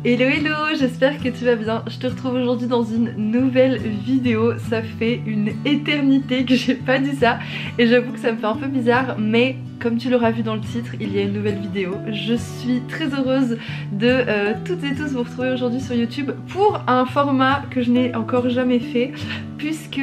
Hello hello, j'espère que tu vas bien. Je te retrouve aujourd'hui dans une nouvelle vidéo. Ça fait une éternité que j'ai pas dit ça et j'avoue que ça me fait un peu bizarre, mais comme tu l'auras vu dans le titre, il y a une nouvelle vidéo. Je suis très heureuse de toutes et tous vous retrouver aujourd'hui sur YouTube pour un format que je n'ai encore jamais fait, puisque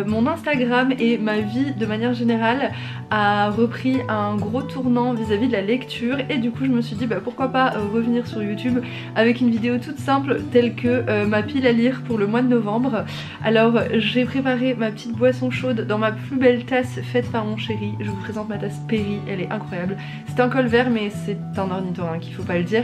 mon Instagram et ma vie de manière générale a repris un gros tournant vis-à-vis de la lecture, et du coup je me suis dit pourquoi pas revenir sur YouTube avec une vidéo toute simple telle que ma pile à lire pour le mois de novembre. Alors j'ai préparé ma petite boisson chaude dans ma plus belle tasse faite par mon chéri. Je vous présente ma tasse Perry, elle est incroyable. C'est un col vert mais c'est un ornithorynque, il faut pas le dire.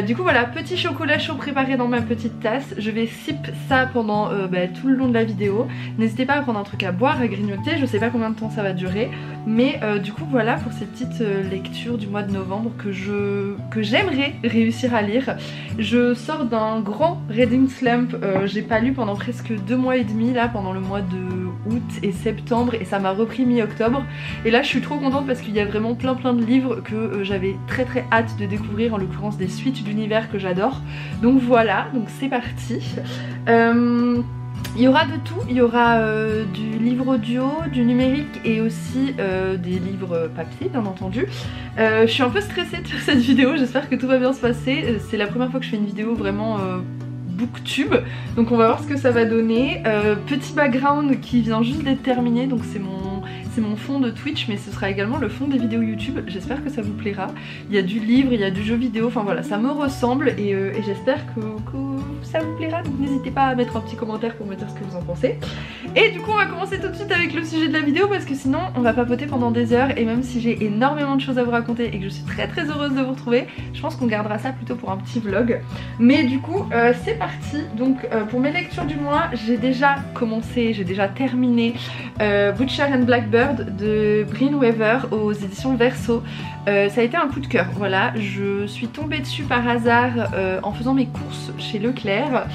Du coup voilà, petit chocolat chaud préparé dans ma petite tasse. Je vais sip ça pendant tout le long de la vidéo. N'hésitez pas à prendre un truc à boire, à grignoter, je sais pas combien de temps ça va durer. Mais du coup voilà pour ces petites lectures du mois de novembre que j'aimerais réussir à lire. Je sors d'un grand reading slump, j'ai pas lu pendant presque 2 mois et demi là, pendant le mois de août et septembre, et ça m'a repris mi-octobre. Et là je suis trop contente parce qu'il y a vraiment plein de livres que j'avais très hâte de découvrir, en l'occurrence des suites d'univers que j'adore. Donc voilà, donc c'est parti. Il y aura de tout, il y aura du livre audio, du numérique et aussi des livres papier bien entendu. Je suis un peu stressée de faire cette vidéo, j'espère que tout va bien se passer. C'est la première fois que je fais une vidéo vraiment booktube, donc on va voir ce que ça va donner. Petit background qui vient juste d'être terminé, donc c'est mon fond de Twitch, mais ce sera également le fond des vidéos YouTube. J'espère que ça vous plaira. Il y a du livre, il y a du jeu vidéo, enfin voilà, ça me ressemble et j'espère que ça vous plaira. Donc n'hésitez pas à mettre un petit commentaire pour me dire ce que vous en pensez. Et du coup on va commencer tout de suite avec le sujet de la vidéo, parce que sinon on va papoter pendant des heures, et même si j'ai énormément de choses à vous raconter et que je suis très heureuse de vous retrouver, je pense qu'on gardera ça plutôt pour un petit vlog. Mais du coup c'est parti. Donc pour mes lectures du mois, j'ai déjà commencé, j'ai déjà terminé Butcher and Blackbird de Brynne Weaver aux éditions Verso. Ça a été un coup de cœur, voilà, je suis tombée dessus par hasard en faisant mes courses chez Leclerc.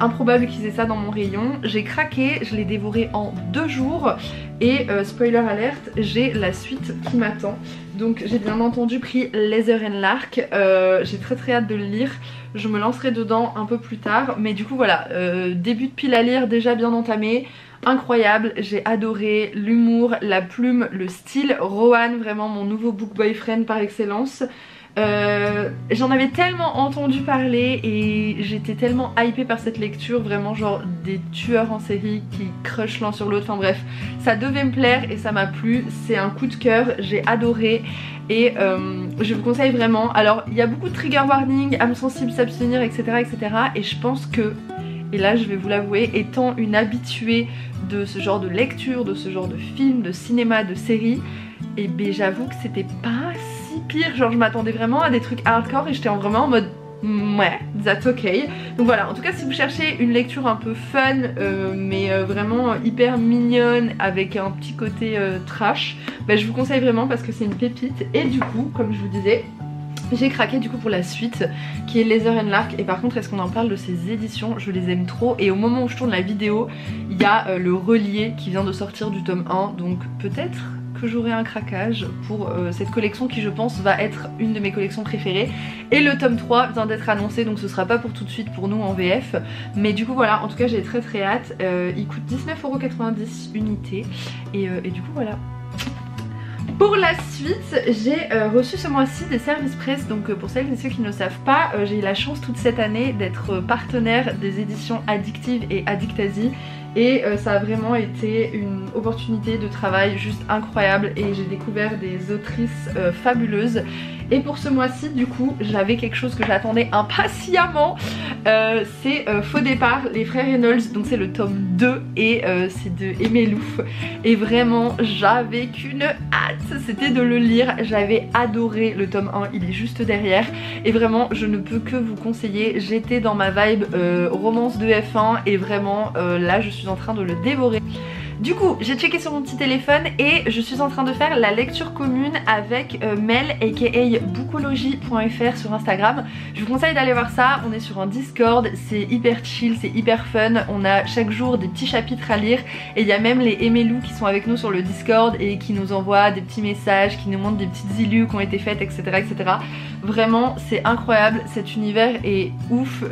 Improbable qu'ils aient ça dans mon rayon. J'ai craqué, je l'ai dévoré en 2 jours et spoiler alerte, j'ai la suite qui m'attend. Donc j'ai bien entendu pris Leather and Lark. J'ai très hâte de le lire. Je me lancerai dedans un peu plus tard, mais du coup voilà, début de pile à lire déjà bien entamé. Incroyable, j'ai adoré l'humour, la plume, le style. Rohan, vraiment mon nouveau book boyfriend par excellence. J'en avais tellement entendu parler et j'étais tellement hypée par cette lecture, vraiment genre des tueurs en série qui crushent l'un sur l'autre, enfin bref, ça devait me plaire et ça m'a plu. C'est un coup de cœur, j'ai adoré et je vous conseille vraiment. Alors il y a beaucoup de trigger warning, âme sensible, s'abstenir, etc., et je pense que, et là je vais vous l'avouer, étant une habituée de ce genre de lecture, de ce genre de film, de cinéma, de série, et ben j'avoue que c'était pas si pire. Genre je m'attendais vraiment à des trucs hardcore et j'étais vraiment en mode ouais, that's ok. Donc voilà, en tout cas si vous cherchez une lecture un peu fun mais vraiment hyper mignonne avec un petit côté trash, ben je vous conseille vraiment parce que c'est une pépite. Et du coup, comme je vous disais, j'ai craqué du coup pour la suite qui est Leather and Lark. Et par contre, est-ce qu'on en parle de ces éditions? Je les aime trop, et au moment où je tourne la vidéo il y a le relié qui vient de sortir du tome 1, donc peut-être que j'aurai un craquage pour cette collection qui je pense va être une de mes collections préférées. Et le tome 3 vient d'être annoncé, donc ce sera pas pour tout de suite pour nous en VF, mais du coup voilà, en tout cas j'ai très hâte. Il coûte 19,90€ unité et du coup voilà. Pour la suite, j'ai reçu ce mois-ci des services presse. Donc pour celles et ceux qui ne le savent pas, j'ai eu la chance toute cette année d'être partenaire des éditions Addictive et Addictasie. Et ça a vraiment été une opportunité de travail juste incroyable et j'ai découvert des autrices fabuleuses. Et pour ce mois-ci du coup j'avais quelque chose que j'attendais impatiemment, c'est Faux départ, les frères Reynolds, donc c'est le tome 2 et c'est de Aimé Louf. Et vraiment j'avais qu'une hâte, c'était de le lire. J'avais adoré le tome 1, il est juste derrière et vraiment je ne peux que vous conseiller. J'étais dans ma vibe romance de F1 et vraiment là je suis en train de le dévorer. Du coup j'ai checké sur mon petit téléphone et je suis en train de faire la lecture commune avec Mel aka bookology.fr sur Instagram. Je vous conseille d'aller voir ça, on est sur un Discord, c'est hyper chill, c'est hyper fun, on a chaque jour des petits chapitres à lire et il y a même les Aimé-Lou qui sont avec nous sur le Discord et qui nous envoient des petits messages, qui nous montrent des petites illus qui ont été faites, etc. Vraiment c'est incroyable, cet univers est ouf.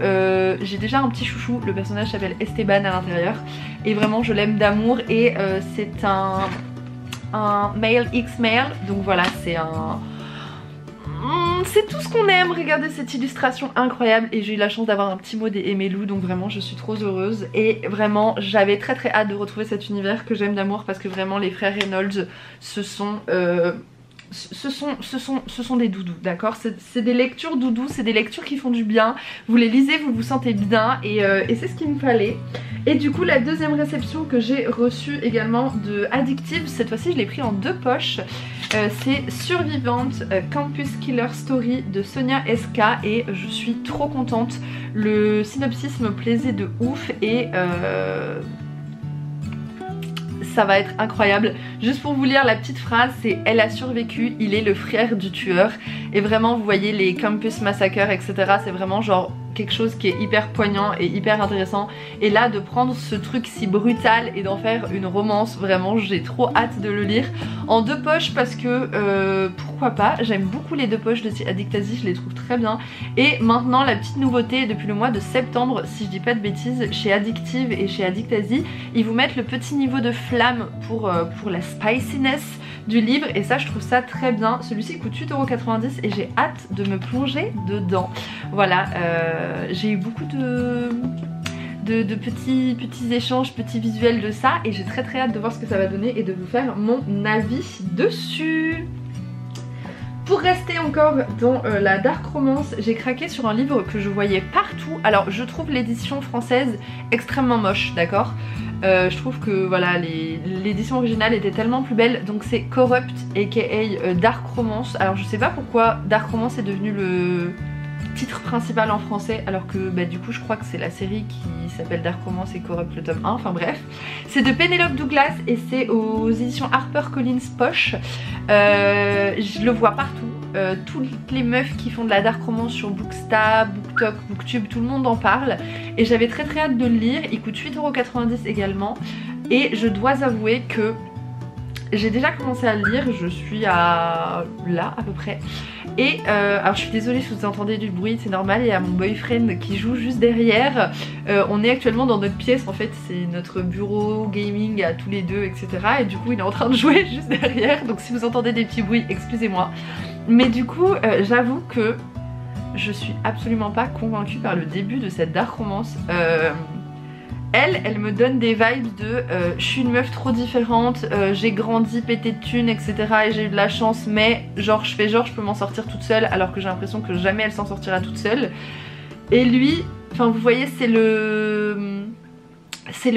J'ai déjà un petit chouchou, le personnage s'appelle Esteban à l'intérieur et vraiment je l'aime d'amour et c'est un male X-male, donc voilà c'est tout ce qu'on aime. Regardez cette illustration incroyable et j'ai eu la chance d'avoir un petit mot des Emelu, donc vraiment je suis trop heureuse et vraiment j'avais très hâte de retrouver cet univers que j'aime d'amour parce que vraiment les frères Reynolds ce sont des doudous, d'accord? C'est des lectures doudous, c'est des lectures qui font du bien, vous les lisez, vous vous sentez bien et c'est ce qu'il me fallait. Et du coup la deuxième réception que j'ai reçue également de Addictive, cette fois-ci je l'ai pris en 2 poches, c'est Survivante Campus Killer Story de Sonia SK et je suis trop contente. Le synopsis me plaisait de ouf et ça va être incroyable. Juste pour vous lire la petite phrase, c'est elle a survécu, il est le frère du tueur. Et vraiment vous voyez les campus massacres etc, c'est vraiment genre quelque chose qui est hyper poignant et hyper intéressant. Et là de prendre ce truc si brutal et d'en faire une romance, vraiment j'ai trop hâte de le lire en 2 poches parce que pourquoi pas, j'aime beaucoup les 2 poches de Addictasie, je les trouve très bien. Et maintenant la petite nouveauté depuis le mois de septembre, si je dis pas de bêtises, chez Addictive et chez Addictasie, ils vous mettent le petit niveau de flamme pour la spiciness du livre et ça je trouve ça très bien. Celui-ci coûte 8,90 € et j'ai hâte de me plonger dedans. Voilà, j'ai eu beaucoup de petits échanges, petits visuels de ça et j'ai très hâte de voir ce que ça va donner et de vous faire mon avis dessus. Pour rester encore dans la dark romance, j'ai craqué sur un livre que je voyais partout. Alors je trouve l'édition française extrêmement moche, d'accord? Je trouve que voilà, l'édition originale était tellement plus belle. Donc c'est Corrupt aka Dark Romance. Alors je sais pas pourquoi Dark Romance est devenu le titre principal en français alors que bah, du coup je crois que c'est la série qui s'appelle Dark Romance et Corrupt le tome 1, enfin bref. C'est de Penelope Douglas et c'est aux éditions HarperCollins Poche. Je le vois partout. Toutes les meufs qui font de la dark romance sur Booksta, BookTok, Booktube, tout le monde en parle et j'avais très hâte de le lire. Il coûte 8,90 € également et je dois avouer que j'ai déjà commencé à le lire, je suis à là à peu près. Et alors je suis désolée si vous entendez du bruit, c'est normal, il y a mon boyfriend qui joue juste derrière. On est actuellement dans notre pièce, en fait c'est notre bureau gaming à tous les deux etc. Et du coup il est en train de jouer juste derrière, donc si vous entendez des petits bruits, excusez-moi. Mais du coup j'avoue que je suis absolument pas convaincue par le début de cette dark romance. Elle me donne des vibes de je suis une meuf trop différente, j'ai grandi pété de thunes etc et j'ai eu de la chance mais genre je peux m'en sortir toute seule alors que j'ai l'impression que jamais elle s'en sortira toute seule. Et lui, enfin vous voyez c'est le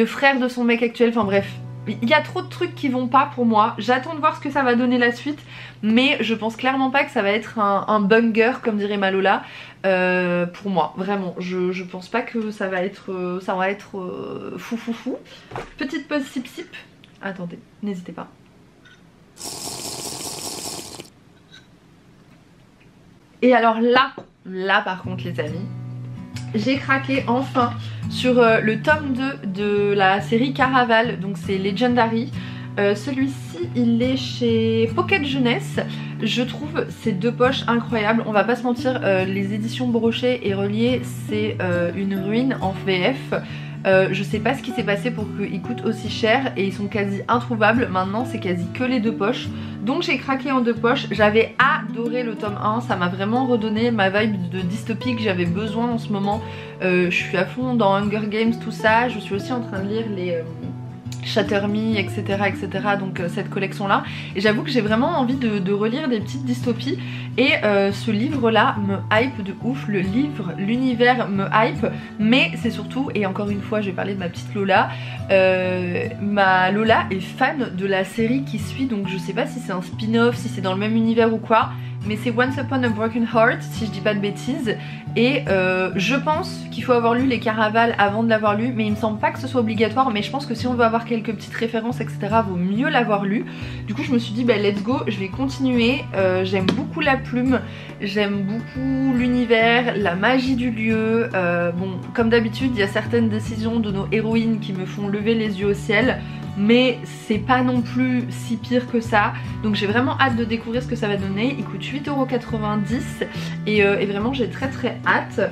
frère de son mec actuel, enfin bref. Il y a trop de trucs qui vont pas pour moi, j'attends de voir ce que ça va donner la suite mais je pense clairement pas que ça va être un banger comme dirait Malola pour moi, vraiment, je pense pas que ça va être fou. Petite pause sip sip, attendez, n'hésitez pas. Et alors là par contre les amis, j'ai craqué enfin sur le tome 2 de la série Caraval, donc c'est Legendary. Celui-ci il est chez Pocket Jeunesse. Je trouve ces 2 poches incroyables, on va pas se mentir, les éditions brochées et reliées c'est une ruine en VF. Je sais pas ce qui s'est passé pour qu'ils coûtent aussi cher et ils sont quasi introuvables. Maintenant c'est quasi que les 2 poches. Donc j'ai craqué en 2 poches. J'avais adoré le tome 1, ça m'a vraiment redonné ma vibe de dystopie que j'avais besoin en ce moment. Je suis à fond dans Hunger Games, tout ça. Je suis aussi en train de lire les Shatter Me, etc. Donc cette collection là. Et j'avoue que j'ai vraiment envie de relire des petites dystopies. Et ce livre là me hype de ouf. Le livre, l'univers me hype. Mais c'est surtout, et encore une fois je vais parler de ma petite Lola, ma Lola est fan de la série qui suit. Donc je sais pas si c'est un spin-off, si c'est dans le même univers ou quoi, mais c'est Once Upon a Broken Heart si je dis pas de bêtises. Et je pense qu'il faut avoir lu les Caraval avant de l'avoir lu, mais il me semble pas que ce soit obligatoire. Mais je pense que si on veut avoir quelques petites références etc, vaut mieux l'avoir lu. Du coup je me suis dit bah let's go, je vais continuer. J'aime beaucoup la plume, j'aime beaucoup l'univers, la magie du lieu. Bon comme d'habitude il y a certaines décisions de nos héroïnes qui me font lever les yeux au ciel. mais c'est pas non plus si pire que ça. Donc j'ai vraiment hâte de découvrir ce que ça va donner. Il coûte 8,90 € et vraiment j'ai très hâte.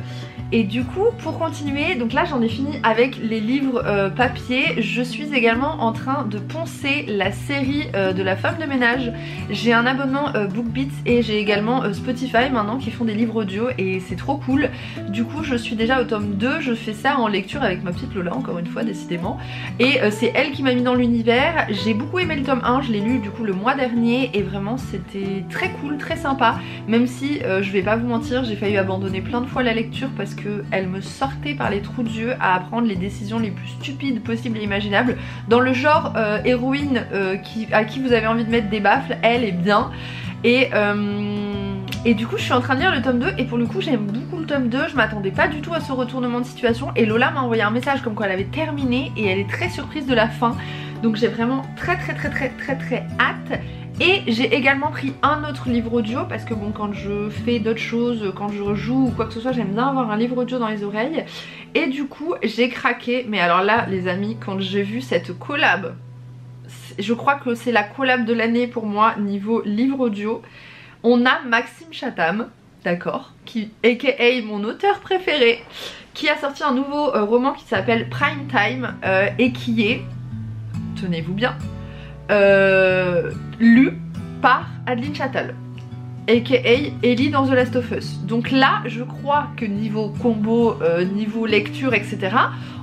Et du coup pour continuer, donc là j'en ai fini avec les livres papier. Je suis également en train de poncer la série de la femme de ménage. J'ai un abonnement BookBeat et j'ai également Spotify maintenant qui font des livres audio et c'est trop cool. Du coup je suis déjà au tome 2, je fais ça en lecture avec ma petite Lola encore une fois décidément. Et c'est elle qui m'a mis dans l'univers. J'ai beaucoup aimé le tome 1, je l'ai lu du coup le mois dernier et vraiment c'était très cool, très sympa. Même si je vais pas vous mentir, j'ai failli abandonner plein de fois la lecture parce qu'elle me sortait par les trous de yeux à prendre les décisions les plus stupides possibles et imaginables. Dans le genre héroïne à qui vous avez envie de mettre des baffles, elle est bien. Et du coup je suis en train de lire le tome 2 et pour le coup j'aime beaucoup le tome 2, je m'attendais pas du tout à ce retournement de situation et Lola m'a envoyé un message comme quoi elle avait terminé et elle est très surprise de la fin. Donc j'ai vraiment très hâte. Et j'ai également pris un autre livre audio parce que bon, quand je fais d'autres choses, quand je joue ou quoi que ce soit, j'aime bien avoir un livre audio dans les oreilles. Et du coup j'ai craqué, mais alors là les amis, quand j'ai vu cette collab, je crois que c'est la collab de l'année pour moi niveau livre audio. On a Maxime Chatham, d'accord, qui aka mon auteur préféré, qui a sorti un nouveau roman qui s'appelle Prime Time et qui est, tenez-vous bien, lu par Adeline Chattel aka Ellie dans The Last of Us. Donc là je crois que niveau combo, niveau lecture etc,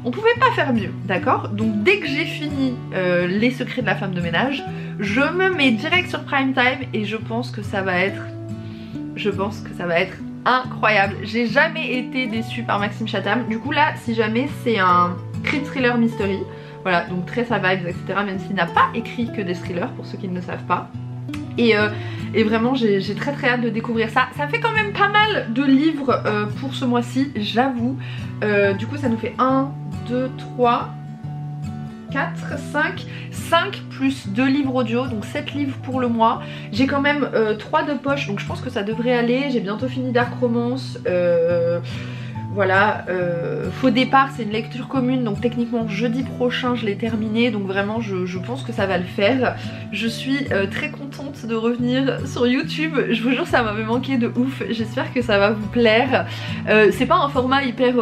on pouvait pas faire mieux, d'accord. Donc dès que j'ai fini Les Secrets de la femme de ménage, je me mets direct sur Prime Time et je pense que ça va être incroyable. J'ai jamais été déçue par Maxime Chatham. Du coup là si jamais c'est un crime thriller mystery, voilà, donc très sa vibes etc, même s'il n'a pas écrit que des thrillers pour ceux qui ne le savent pas. Et vraiment j'ai très hâte de découvrir ça. Ça fait quand même pas mal de livres pour ce mois-ci, j'avoue. Du coup ça nous fait 1, 2, 3, 4, 5 plus 2 livres audio, donc 7 livres pour le mois. J'ai quand même 3 de poche, donc je pense que ça devrait aller. J'ai bientôt fini Dark Romance. Voilà, Faux Départ c'est une lecture commune, donc techniquement jeudi prochain je l'ai terminé, donc vraiment je pense que ça va le faire. Je suis très contente de revenir sur YouTube, je vous jure ça m'avait manqué de ouf, j'espère que ça va vous plaire. C'est pas un format hyper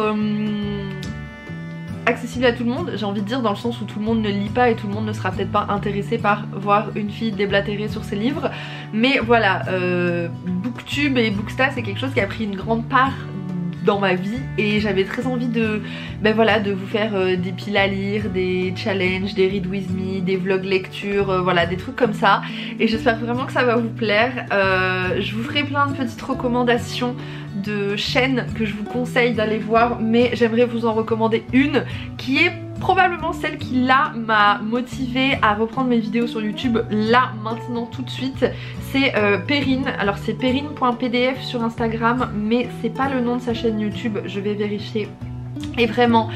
accessible à tout le monde, j'ai envie de dire, dans le sens où tout le monde ne lit pas et tout le monde ne sera peut-être pas intéressé par voir une fille déblatérer sur ses livres, mais voilà, Booktube et Booksta c'est quelque chose qui a pris une grande part dans ma vie et j'avais très envie de, voilà, de vous faire des piles à lire, des challenges, des read with me, des vlogs lecture, voilà, des trucs comme ça, et j'espère vraiment que ça va vous plaire. Je vous ferai plein de petites recommandations de chaînes que je vous conseille d'aller voir, mais j'aimerais vous en recommander une qui est probablement celle qui là m'a motivée à reprendre mes vidéos sur YouTube là maintenant tout de suite. C'est Perrine, alors c'est perrine.pdf sur Instagram, mais c'est pas le nom de sa chaîne YouTube, je vais vérifier. Et vraiment,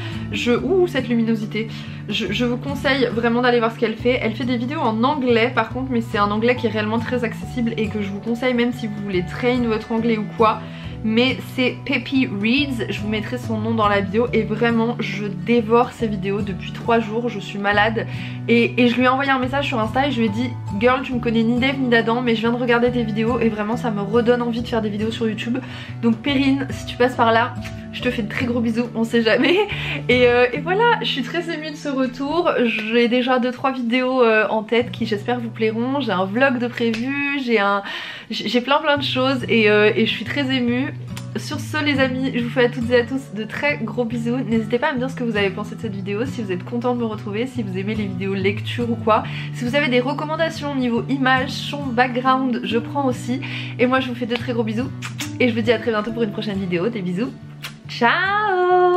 cette luminosité, je vous conseille vraiment d'aller voir ce qu'elle fait. Elle fait des vidéos en anglais par contre, mais c'est un anglais qui est réellement très accessible et que je vous conseille même si vous voulez train votre anglais ou quoi. Mais c'est Peppy Reads, je vous mettrai son nom dans la bio et vraiment je dévore ses vidéos depuis 3 jours, je suis malade et je lui ai envoyé un message sur Insta et je lui ai dit girl tu me connais ni d'Ève ni d'Adam mais je viens de regarder tes vidéos et vraiment ça me redonne envie de faire des vidéos sur YouTube. Donc Perrine, si tu passes par là, je te fais de très gros bisous, on sait jamais. Et voilà, je suis très émue de ce retour. J'ai déjà 2-3 vidéos en tête qui j'espère vous plairont. J'ai un vlog de prévu, j'ai plein de choses et je suis très émue. Sur ce les amis, je vous fais à toutes et à tous de très gros bisous. N'hésitez pas à me dire ce que vous avez pensé de cette vidéo, si vous êtes content de me retrouver, si vous aimez les vidéos lecture ou quoi. Si vous avez des recommandations au niveau image, son, background, je prends aussi. Et moi je vous fais de très gros bisous et je vous dis à très bientôt pour une prochaine vidéo. Des bisous, ciao.